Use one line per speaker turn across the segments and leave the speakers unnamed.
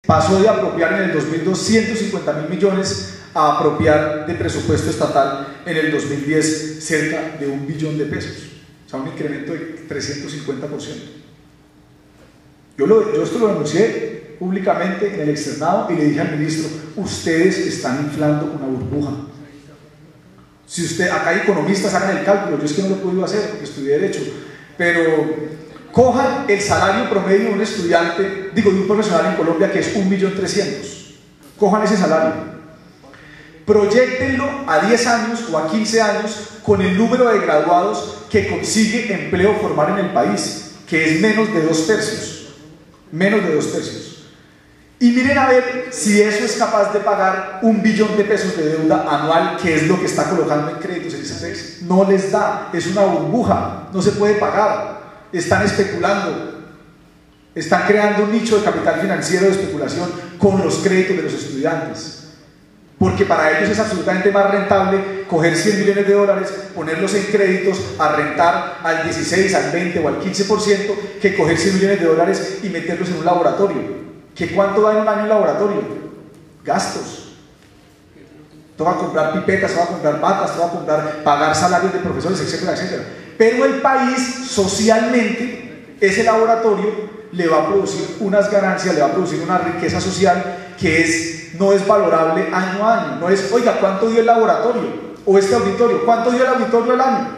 Pasó de apropiar en el 2002 150.000 millones a apropiar de presupuesto estatal en el 2010 cerca de 1 billón de pesos, o sea, un incremento de 350%. Yo esto lo denuncié públicamente en el externado y le dije al ministro: ustedes están inflando una burbuja. Si acá hay economistas, hagan el cálculo, yo es que no lo he podido hacer porque estudié Derecho, pero cojan el salario promedio de un estudiante, de un profesional en Colombia, que es 1.300.000, cojan ese salario, proyéctenlo a 10 años o a 15 años con el número de graduados que consigue empleo formal en el país, que es menos de 2/3, menos de 2/3, y miren a ver si eso es capaz de pagar 1 billón de pesos de deuda anual, que es lo que está colocando en créditos el ICETEX. No les da, es una burbuja, no se puede pagar. Están especulando, están creando un nicho de capital financiero de especulación con los créditos de los estudiantes, porque para ellos es absolutamente más rentable coger 100 millones de dólares, ponerlos en créditos a rentar al 16, al 20 o al 15%, que coger 100 millones de dólares y meterlos en un laboratorio. ¿Que cuánto da en un año un laboratorio? Gastos. Toca comprar pipetas, toca comprar batas, toca pagar salarios de profesores, etcétera, etcétera. Pero el país, socialmente, ese laboratorio le va a producir unas ganancias, le va a producir una riqueza social que no es valorable año a año. No es, oiga, ¿cuánto dio el laboratorio? O este auditorio, ¿cuánto dio el auditorio al año?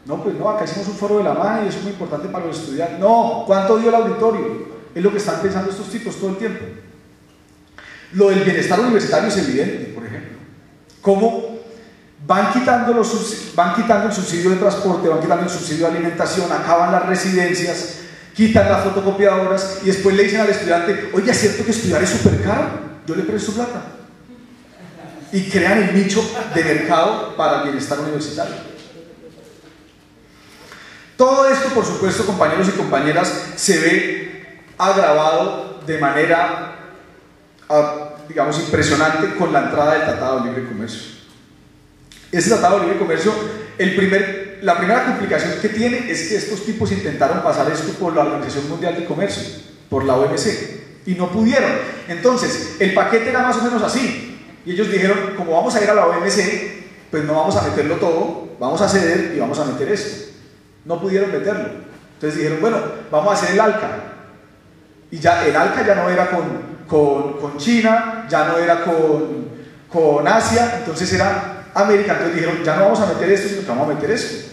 No, pues no, acá hicimos un foro de la mano y eso es muy importante para los estudiantes. No, ¿cuánto dio el auditorio? Es lo que están pensando estos tipos todo el tiempo. Lo del bienestar universitario es evidente, por ejemplo. ¿Cómo van quitando el subsidio de transporte, van quitando el subsidio de alimentación, acaban las residencias, quitan las fotocopiadoras y después le dicen al estudiante: oye, ¿es cierto que estudiar es súper caro? Yo le presto plata. Y crean el nicho de mercado para el bienestar universitario. Todo esto, por supuesto, compañeros y compañeras, se ve agravado de manera, digamos, impresionante con la entrada del Tratado de Libre Comercio. Ese Tratado de Libre Comercio, la primera complicación que tiene es que estos tipos intentaron pasar esto por la Organización Mundial de Comercio, por la OMC, y no pudieron. Entonces, el paquete era más o menos así, y ellos dijeron: como vamos a ir a la OMC, pues no vamos a meterlo todo, vamos a ceder y vamos a meter esto. No pudieron meterlo. Entonces dijeron: bueno, vamos a hacer el ALCA. Y ya el ALCA ya no era con China, ya no era con Asia, entonces era América. Entonces dijeron: ya no vamos a meter esto, sino que vamos a meter esto.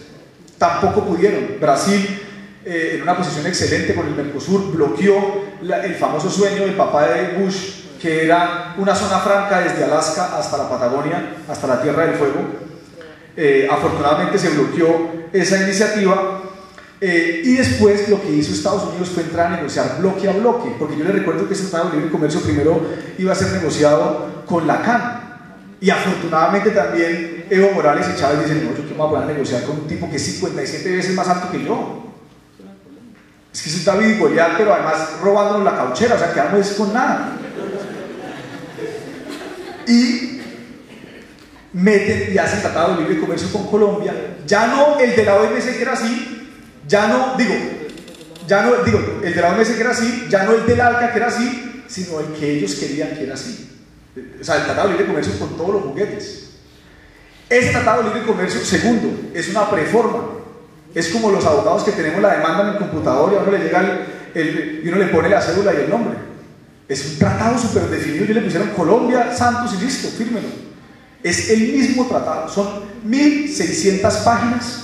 Tampoco pudieron. Brasil, en una posición excelente con el Mercosur, bloqueó el famoso sueño del papá de Bush, que era una zona franca desde Alaska hasta la Patagonia, hasta la Tierra del Fuego. Afortunadamente se bloqueó esa iniciativa. Y después lo que hizo Estados Unidos fue entrar a negociar bloque a bloque, porque yo les recuerdo que ese Tratado de Libre Comercio primero iba a ser negociado con la CAN, y afortunadamente también Evo Morales y Chávez dicen: no, yo que me voy a poder negociar con un tipo que es 57 veces más alto que yo. Es que es David y Goliat, pero además robándonos la cauchera, o sea, quedamos con nada. Y meten y hacen Tratado de Libre Comercio con Colombia, ya no el de la OMC que era así, el de la OMS que era así, ya no el del ALCA que era así, sino el que ellos querían que era así. O sea, el Tratado de Libre Comercio con todos los juguetes. Ese Tratado de Libre Comercio, segundo, es una preforma. Es como los abogados que tenemos la demanda en el computador y a uno le llega y uno le pone la cédula y el nombre. Es un tratado súper definido. Ellos le pusieron Colombia, Santos y listo, fírmelo. Es el mismo tratado, son 1.600 páginas,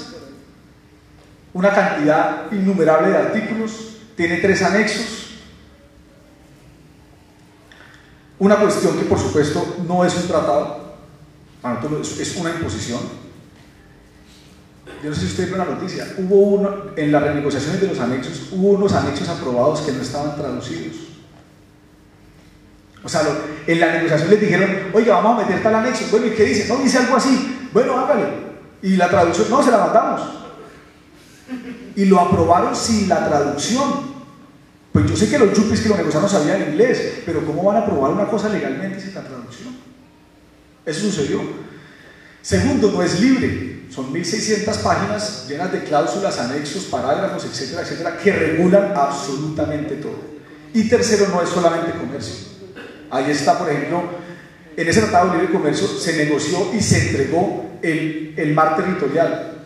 una cantidad innumerable de artículos, tiene 3 anexos. Una cuestión que por supuesto no es un tratado, es una imposición. Yo no sé si ustedes vieron la noticia, en las renegociaciones de los anexos, hubo unos anexos aprobados que no estaban traducidos. O sea, en la negociación les dijeron: oiga, vamos a meter tal anexo. Bueno, ¿y qué dice? No, dice algo así. Bueno, hágale. Y la traducción, no, se la mandamos. Y lo aprobaron sin la traducción. Pues yo sé que los yuppies que lo negociaron sabían inglés, pero ¿cómo van a aprobar una cosa legalmente sin la traducción? Eso sucedió. Segundo, no es libre. Son 1.600 páginas llenas de cláusulas, anexos, parágrafos, etcétera, etcétera, que regulan absolutamente todo. Y tercero, no es solamente comercio. Ahí está, por ejemplo, en ese Tratado de Libre Comercio se negoció y se entregó el mar territorial,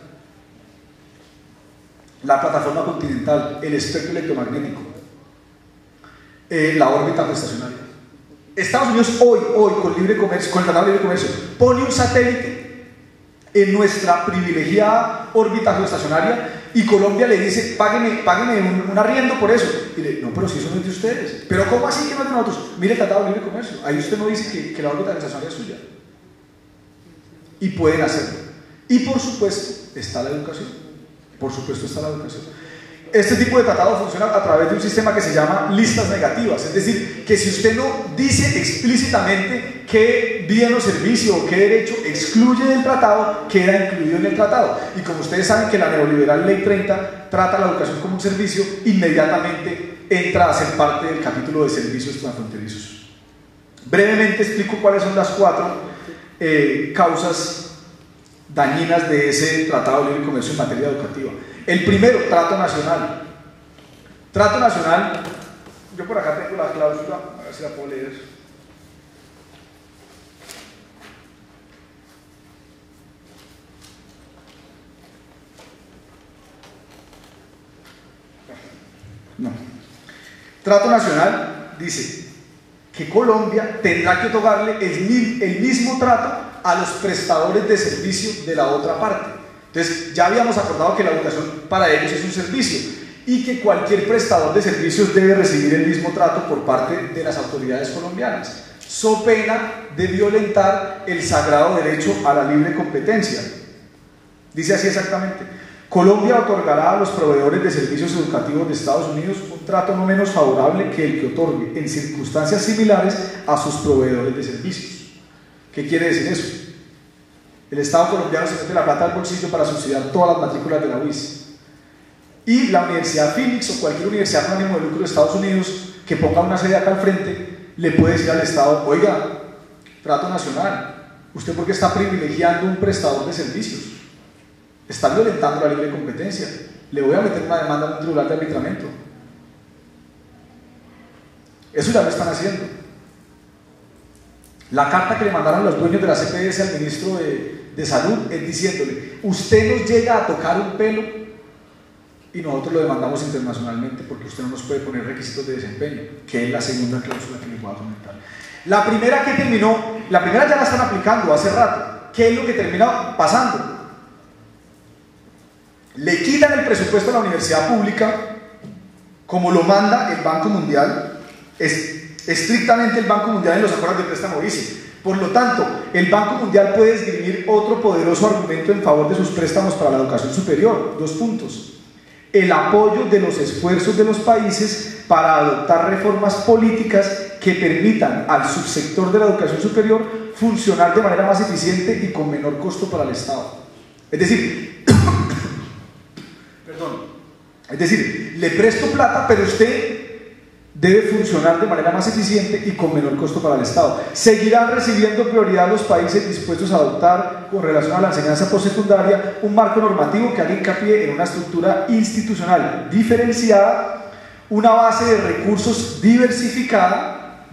la plataforma continental, el espectro electromagnético, la órbita geoestacionaria. Estados Unidos hoy con libre comercio, con el Tratado de Libre Comercio, pone un satélite en nuestra privilegiada órbita geoestacionaria y Colombia le dice, págueme un arriendo por eso. Y le no, pero si eso no es de ustedes. Pero ¿cómo así que no es de nosotros? Mire el Tratado de Libre Comercio, ahí usted no dice que la órbita geoestacionaria es suya. Y pueden hacerlo. Y por supuesto está la educación. Por supuesto está la educación. Este tipo de tratado funciona a través de un sistema que se llama listas negativas, es decir, que si usted no dice explícitamente qué bien o servicio o qué derecho excluye del tratado, queda incluido en el tratado. Y como ustedes saben que la neoliberal Ley 30 trata la educación como un servicio, inmediatamente entra a ser parte del capítulo de servicios transfronterizos. Brevemente explico cuáles son las 4 causas dañinas de ese Tratado de Libre Comercio en materia educativa. El primero, trato nacional. Trato nacional, yo por acá tengo la cláusula, a ver si la puedo leer. No. Trato nacional dice que Colombia tendrá que otorgarle el mismo trato a los prestadores de servicio de la otra parte. Entonces, ya habíamos acordado que la educación para ellos es un servicio y que cualquier prestador de servicios debe recibir el mismo trato por parte de las autoridades colombianas, so pena de violentar el sagrado derecho a la libre competencia. Dice así exactamente: Colombia otorgará a los proveedores de servicios educativos de Estados Unidos un trato no menos favorable que el que otorgue en circunstancias similares a sus proveedores de servicios. ¿Qué quiere decir eso? El Estado colombiano se mete la plata al bolsillo para subsidiar todas las matrículas de la UIS. Y la Universidad Phoenix o cualquier universidad con ánimo de lucro de Estados Unidos que ponga una sede acá al frente, le puede decir al Estado, oiga, trato nacional, ¿usted por qué está privilegiando un prestador de servicios? Está violentando la libre competencia. Le voy a meter una demanda en un tribunal de arbitramiento. Eso ya lo están haciendo. La carta que le mandaron los dueños de la CPS al ministro de Salud es diciéndole, usted nos llega a tocar un pelo y nosotros lo demandamos internacionalmente porque usted no nos puede poner requisitos de desempeño, que es la segunda cláusula que les voy a comentar. La primera ya la están aplicando hace rato. ¿Qué es lo que termina pasando? Le quitan el presupuesto a la universidad pública como lo manda el Banco Mundial, estrictamente el Banco Mundial en los acuerdos de préstamo dice. Por lo tanto, el Banco Mundial puede esgrimir otro poderoso argumento en favor de sus préstamos para la educación superior. 2 puntos. El apoyo de los esfuerzos de los países para adoptar reformas políticas que permitan al subsector de la educación superior funcionar de manera más eficiente y con menor costo para el Estado. Es decir, le presto plata, pero usted debe funcionar de manera más eficiente y con menor costo para el Estado. Seguirán recibiendo prioridad los países dispuestos a adoptar, con relación a la enseñanza postsecundaria, un marco normativo que haga hincapié en una estructura institucional diferenciada, una base de recursos diversificada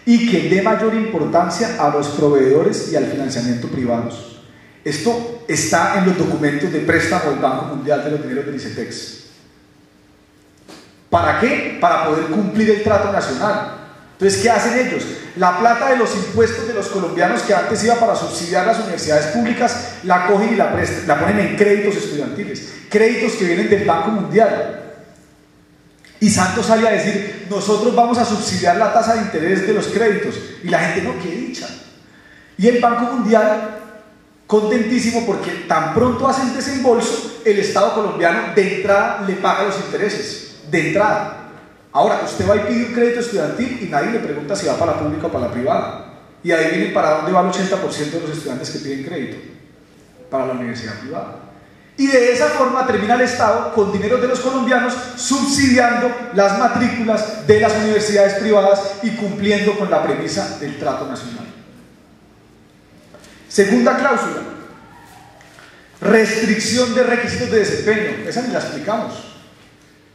y que dé mayor importancia a los proveedores y al financiamiento privados. Esto está en los documentos de préstamo del Banco Mundial de los dineros del ICETEX. ¿Para qué? Para poder cumplir el trato nacional. Entonces, ¿qué hacen ellos? La plata de los impuestos de los colombianos que antes iba para subsidiar las universidades públicas, la cogen y la ponen en créditos estudiantiles, créditos que vienen del Banco Mundial. Y Santos sale a decir, nosotros vamos a subsidiar la tasa de interés de los créditos. Y la gente, no, qué dicha. Y el Banco Mundial, contentísimo porque tan pronto hacen desembolso, el Estado colombiano de entrada le paga los intereses. De entrada. Ahora, usted va y pide un crédito estudiantil y nadie le pregunta si va para la pública o para la privada. Y ahí viene para dónde va el 80% de los estudiantes que piden crédito. Para la universidad privada. Y de esa forma termina el Estado con dinero de los colombianos subsidiando las matrículas de las universidades privadas y cumpliendo con la premisa del trato nacional. Segunda cláusula. Restricción de requisitos de desempeño. Esa ni la explicamos.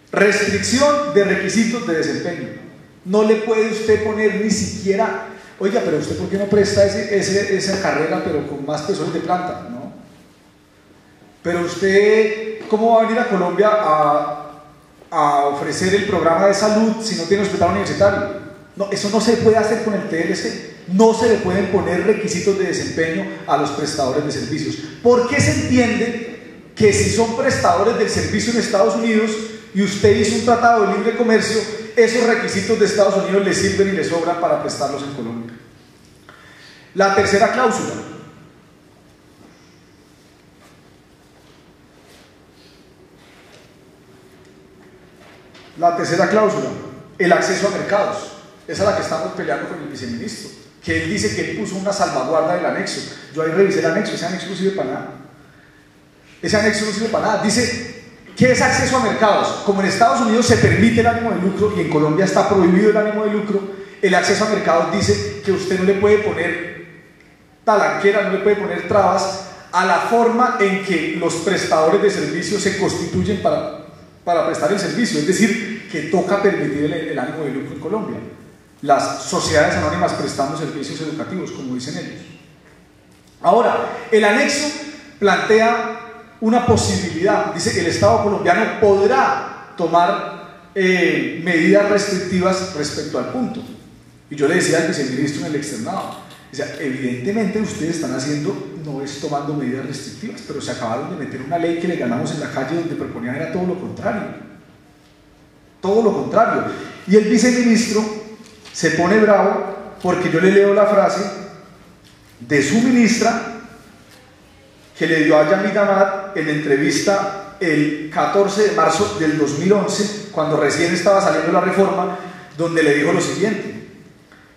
Restricción de requisitos de desempeño. No le puede usted poner ni siquiera, oiga, pero usted ¿por qué no presta esa carrera pero con más pesos de planta? ¿No? Pero usted, ¿cómo va a venir a Colombia a ofrecer el programa de salud si no tiene hospital universitario? No, eso no se puede hacer con el TLC. No se le pueden poner requisitos de desempeño a los prestadores de servicios. ¿Por qué se entiende que si son prestadores del servicio en Estados Unidos y usted hizo un tratado de libre comercio, esos requisitos de Estados Unidos le sirven y le sobran para prestarlos en Colombia? La tercera cláusula. La tercera cláusula, el acceso a mercados. Esa es la que estamos peleando con el viceministro, que él dice que él puso una salvaguarda del anexo. Yo ahí revisé el anexo, ese anexo no sirve para nada. Ese anexo no sirve para nada. Dice, ¿qué es acceso a mercados? Como en Estados Unidos se permite el ánimo de lucro y en Colombia está prohibido el ánimo de lucro, el acceso a mercados dice que usted no le puede poner talanquera, no le puede poner trabas a la forma en que los prestadores de servicios se constituyen para prestar el servicio. Es decir, que toca permitir el ánimo de lucro en Colombia. Las sociedades anónimas prestando servicios educativos, como dicen ellos. Ahora, el anexo plantea una posibilidad. Dice, el Estado colombiano podrá tomar medidas restrictivas respecto al punto. Y yo le decía al viceministro en el externado, o sea, evidentemente ustedes están haciendo, no es tomando medidas restrictivas, pero se acabaron de meter una ley que le ganamos en la calle donde proponían era todo lo contrario. Todo lo contrario. Y el viceministro se pone bravo porque yo le leo la frase de su ministra que le dio a Yamit Amad en entrevista el 14 de marzo del 2011, cuando recién estaba saliendo la reforma, donde le dijo lo siguiente: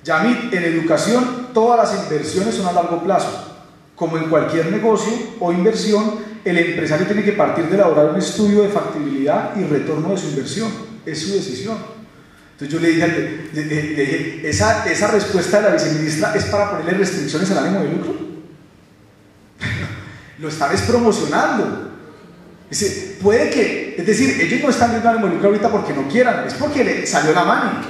Yamit, en educación todas las inversiones son a largo plazo. Como en cualquier negocio o inversión, el empresario tiene que partir de elaborar un estudio de factibilidad y retorno de su inversión. Es su decisión. Entonces yo le dije, esa respuesta de la viceministra es para ponerle restricciones al ánimo de lucro. Lo están promocionando. Dice, puede que, es decir, ellos no están viendo ánimo de lucro ahorita porque no quieran, es porque le salió la mano.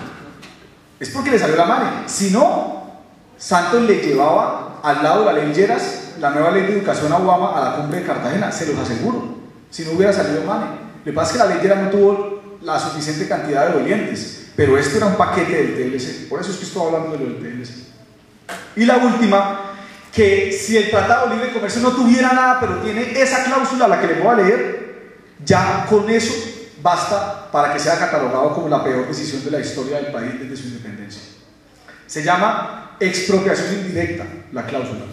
Es porque le salió la mano. Si no, Santos le llevaba al lado de la ley Lleras, la nueva ley de educación a Obama, a la cumbre de Cartagena, se los aseguro. Si no hubiera salido mano. Lo que pasa es que la ley Lleras no tuvo la suficiente cantidad de dolientes. Pero esto era un paquete del TLC, por eso es que estoy hablando de lo del TLC. Y la última, que si el Tratado de Libre Comercio no tuviera nada, pero tiene esa cláusula, la que le voy a leer, ya con eso basta para que sea catalogado como la peor decisión de la historia del país desde su independencia. Se llama expropiación indirecta, la cláusula.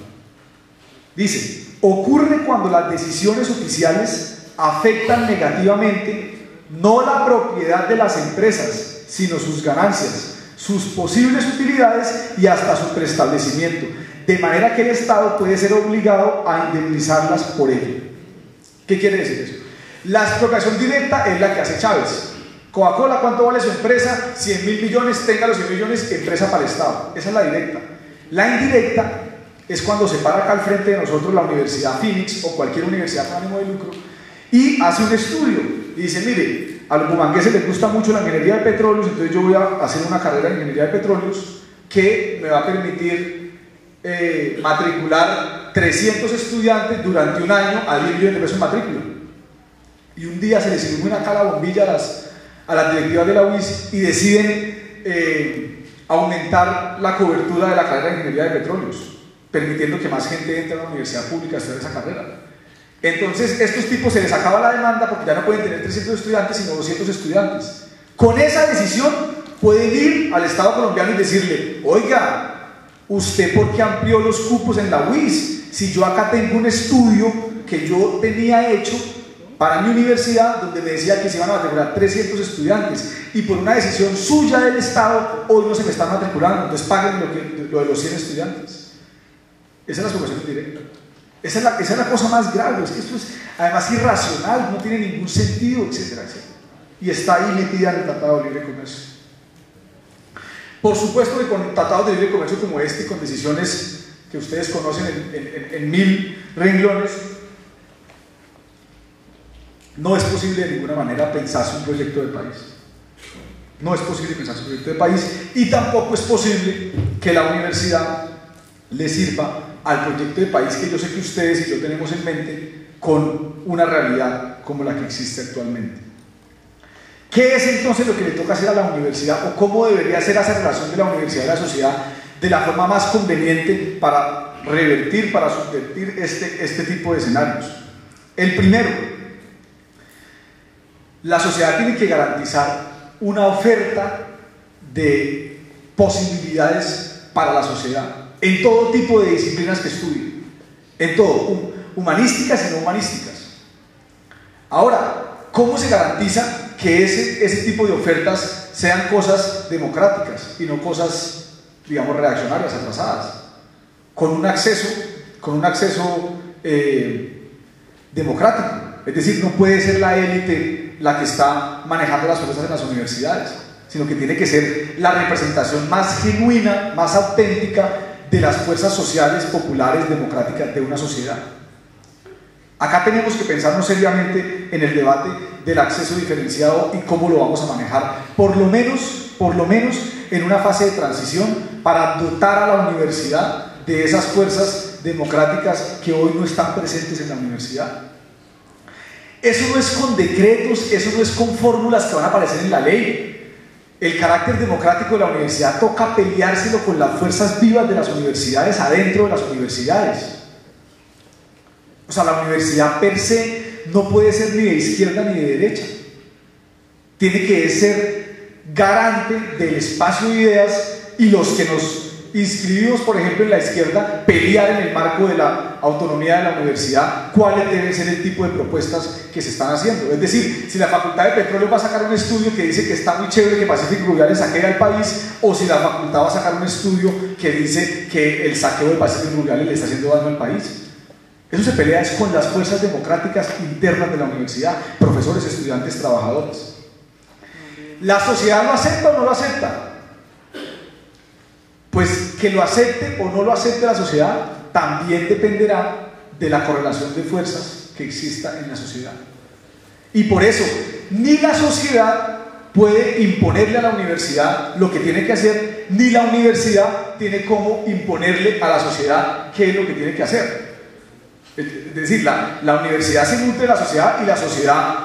Dice, ocurre cuando las decisiones oficiales afectan negativamente no la propiedad de las empresas, sino sus ganancias, sus posibles utilidades y hasta su preestablecimiento, de manera que el Estado puede ser obligado a indemnizarlas por ello. ¿Qué quiere decir eso? La expropiación directa es la que hace Chávez. Coca-Cola, ¿cuánto vale su empresa? 100.000 millones, tenga los 100 millones, empresa para el Estado. Esa es la directa. La indirecta es cuando se para acá al frente de nosotros la Universidad Phoenix o cualquier universidad con ánimo de lucro y hace un estudio y dice, mire, a los bumangueses les gusta mucho la minería de petróleos, entonces yo voy a hacer una carrera en minería de petróleos que me va a permitir matricular 300 estudiantes durante un año a 10 millones de pesos en matrícula. Y un día se les ilumina acá la bombilla a las directivas de la UIS y deciden aumentar la cobertura de la carrera de ingeniería de petróleos, permitiendo que más gente entre a la universidad pública a estudiar esa carrera. Entonces, estos tipos se les acaba la demanda porque ya no pueden tener 300 estudiantes, sino 200 estudiantes. Con esa decisión pueden ir al Estado colombiano y decirle, oiga, ¿usted por qué amplió los cupos en la UIS? Si yo acá tengo un estudio que yo tenía hecho para mi universidad donde me decía que se iban a matricular 300 estudiantes y por una decisión suya del Estado hoy no se me están matriculando, entonces paguen lo de los 100 estudiantes. Esa es la expropiación directa. Esa es la cosa más grave, es que esto es además irracional, no tiene ningún sentido, etcétera, etcétera. Y está ahí metida en el Tratado de Libre Comercio. Por supuesto que con tratados de libre comercio como este, con decisiones que ustedes conocen en 1000 renglones, no es posible de ninguna manera pensarse un proyecto de país. No es posible pensar su proyecto de país y tampoco es posible que la universidad le sirva al proyecto de país que yo sé que ustedes y yo tenemos en mente con una realidad como la que existe actualmente. ¿Qué es entonces lo que le toca hacer a la universidad o cómo debería ser esa relación de la universidad y la sociedad de la forma más conveniente para revertir, para subvertir este tipo de escenarios? El primero, la sociedad tiene que garantizar una oferta de posibilidades para la sociedad en todo tipo de disciplinas que estudien, en todo, humanísticas y no humanísticas. Ahora, ¿cómo se garantiza que ese tipo de ofertas sean cosas democráticas y no cosas, digamos, reaccionarias, atrasadas? Con un acceso democrático. Es decir, no puede ser la élite la que está manejando las fuerzas en las universidades, sino que tiene que ser la representación más genuina, más auténtica de las fuerzas sociales, populares, democráticas de una sociedad. Acá tenemos que pensarnos seriamente en el debate del acceso diferenciado y cómo lo vamos a manejar, por lo menos en una fase de transición, para dotar a la universidad de esas fuerzas democráticas que hoy no están presentes en la universidad. Eso no es con decretos, eso no es con fórmulas que van a aparecer en la ley. El carácter democrático de la universidad toca peleárselo con las fuerzas vivas de las universidades, adentro de las universidades. O sea, la universidad per se no puede ser ni de izquierda ni de derecha. Tiene que ser garante del espacio de ideas, y los que nos inscribimos, por ejemplo, en la izquierda, pelear en el marco de la autonomía de la universidad cuáles deben ser el tipo de propuestas que se están haciendo. Es decir, si la Facultad de Petróleo va a sacar un estudio que dice que está muy chévere que Pacífico Rubiales saquee al país, o si la facultad va a sacar un estudio que dice que el saqueo de Pacífico Rubiales le está haciendo daño al país. Eso se pelea es con las fuerzas democráticas internas de la universidad, profesores, estudiantes, trabajadores. ¿La sociedad lo acepta o no lo acepta? Pues que lo acepte o no lo acepte la sociedad también dependerá de la correlación de fuerzas que exista en la sociedad. Y por eso, ni la sociedad puede imponerle a la universidad lo que tiene que hacer, ni la universidad tiene cómo imponerle a la sociedad qué es lo que tiene que hacer. Es decir, la universidad se nutre de la sociedad y la sociedad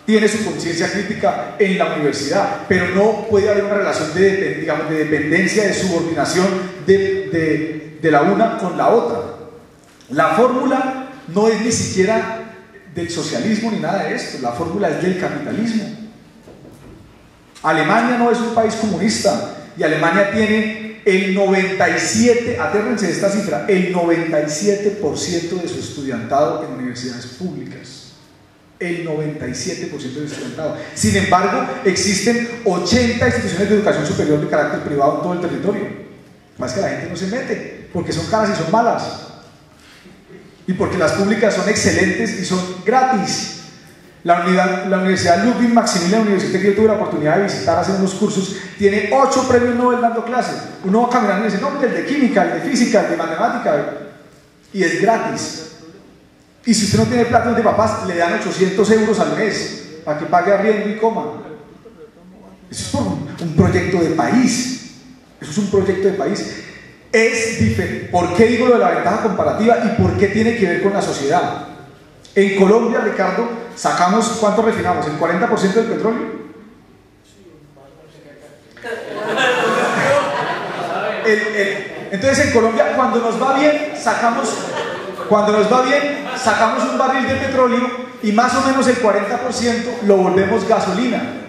tiene su conciencia crítica en la universidad, pero no puede haber una relación de dependencia, de subordinación de la una con la otra. La fórmula no es ni siquiera del socialismo ni nada de esto, la fórmula es del capitalismo. Alemania no es un país comunista, y Alemania tiene el 97%, atérrense de esta cifra, el 97% de su estudiantado en universidades públicas. El 97% del estudiantado. Sin embargo, existen 80 instituciones de educación superior de carácter privado en todo el territorio. Más que la gente no se mete, porque son caras y son malas, y porque las públicas son excelentes y son gratis. La Universidad Ludwig Maximilian, la universidad que yo tuve la oportunidad de visitar hace unos cursos, tiene 8 premios Nobel dando clases. Uno va caminando y dice, no, el de química, el de física, el de matemática, y es gratis. Y si usted no tiene plata de papás, le dan 800 euros al mes para que pague arriendo y coma. Eso es por un proyecto de país. Eso es un proyecto de país. Es diferente. ¿Por qué digo lo de la ventaja comparativa y por qué tiene que ver con la sociedad? En Colombia, Ricardo, sacamos, ¿cuánto refinamos? ¿El 40% del petróleo? Entonces en Colombia, cuando nos va bien, sacamos un barril de petróleo y más o menos el 40% lo volvemos gasolina.